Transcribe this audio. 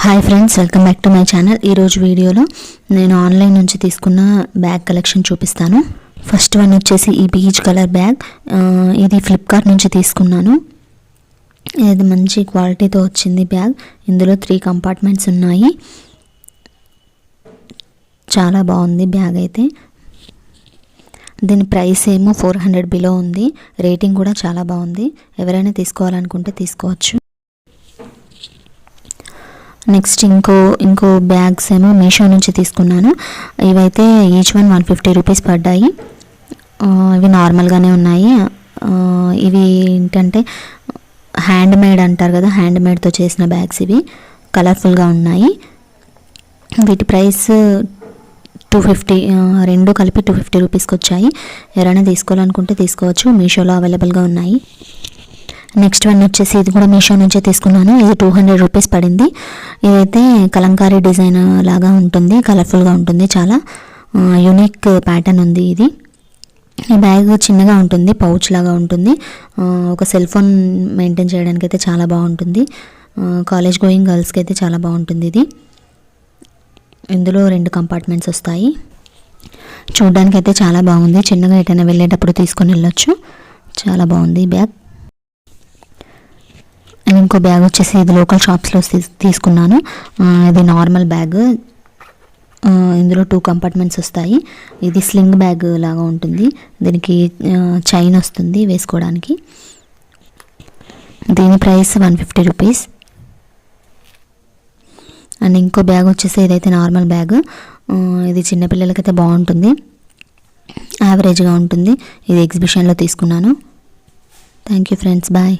Hi friends, welcome back to my channel. ఈరోజు వీడియోలో నేను ఆన్లైన్ నుంచి తీసుకున్న బ్యాగ్ కలెక్షన్ చూపిస్తాను. ఫస్ట్ వన్ వచ్చేసి ఈ పీచ్ కలర్ బ్యాగ్. ఇది ఫ్లిప్కార్ట్ నుంచి తీసుకున్నాను. ఇది మంచి క్వాలిటీతో వచ్చింది బ్యాగ్. ఇందులో 3 కంపార్ట్మెంట్స్ ఉన్నాయి. చాలా బాగుంది బ్యాగ్ అయితే. దీని ప్రైస్ ఏమో 400 బిలో ఉంది. రేటింగ్ కూడా చాలా బాగుంది. ఎవరైనా తీసుకోవాలనుకుంటే తీసుకోవచ్చు. నెక్స్ట్ ఇంకో బ్యాగ్స్ ఏమో మీషో నుంచి తీసుకున్నాను. ఇవైతే ఈచ్ వన్ 150 రూపీస్ పడ్డాయి. ఇవి నార్మల్గానే ఉన్నాయి. ఇవి ఏంటంటే హ్యాండ్ మేడ్ అంటారు కదా, హ్యాండ్ మేడ్తో చేసిన బ్యాగ్స్. ఇవి కలర్ఫుల్గా ఉన్నాయి. వీటి ప్రైస్ 250, రెండు కలిపి 250 రూపీస్కి వచ్చాయి. ఎవరైనా తీసుకోవాలనుకుంటే తీసుకోవచ్చు. మీషోలో అవైలబుల్గా ఉన్నాయి. నెక్స్ట్ వన్ వచ్చేసి ఇది కూడా మీషో నుంచే తీసుకున్నాను. ఇది 200 రూపీస్ పడింది. ఇదైతే కలంకారీ డిజైన్ లాగా ఉంటుంది, కలర్ఫుల్గా ఉంటుంది. చాలా యూనిక్ ప్యాటర్న్ ఉంది ఇది. ఈ బ్యాగ్ చిన్నగా ఉంటుంది, పౌచ్ లాగా ఉంటుంది. ఒక సెల్ ఫోన్ మెయింటైన్ చేయడానికి అయితే చాలా బాగుంటుంది. కాలేజ్ గోయింగ్ గర్ల్స్కి అయితే చాలా బాగుంటుంది ఇది. ఇందులో 2 కంపార్ట్మెంట్స్ వస్తాయి. చూడడానికి అయితే చాలా బాగుంది. చిన్నగా ఎటైనా వెళ్ళేటప్పుడు తీసుకొని వెళ్ళొచ్చు. చాలా బాగుంది ఈ బ్యాగ్. అండ్ ఇంకో బ్యాగ్ వచ్చేసి ఇది లోకల్ షాప్స్లో తీసుకున్నాను. ఇది నార్మల్ బ్యాగ్. ఇందులో 2 కంపార్ట్మెంట్స్ వస్తాయి. ఇది స్లింగ్ బ్యాగ్ లాగా ఉంటుంది. దీనికి చైన్ వస్తుంది వేసుకోవడానికి. దీని ప్రైస్ 150 రూపీస్. అండ్ ఇంకో బ్యాగ్ వచ్చేసి ఇదైతే నార్మల్ బ్యాగ్. ఇది చిన్నపిల్లలకైతే బాగుంటుంది, యావరేజ్గా ఉంటుంది. ఇది ఎగ్జిబిషన్లో తీసుకున్నాను. Thank you friends, bye.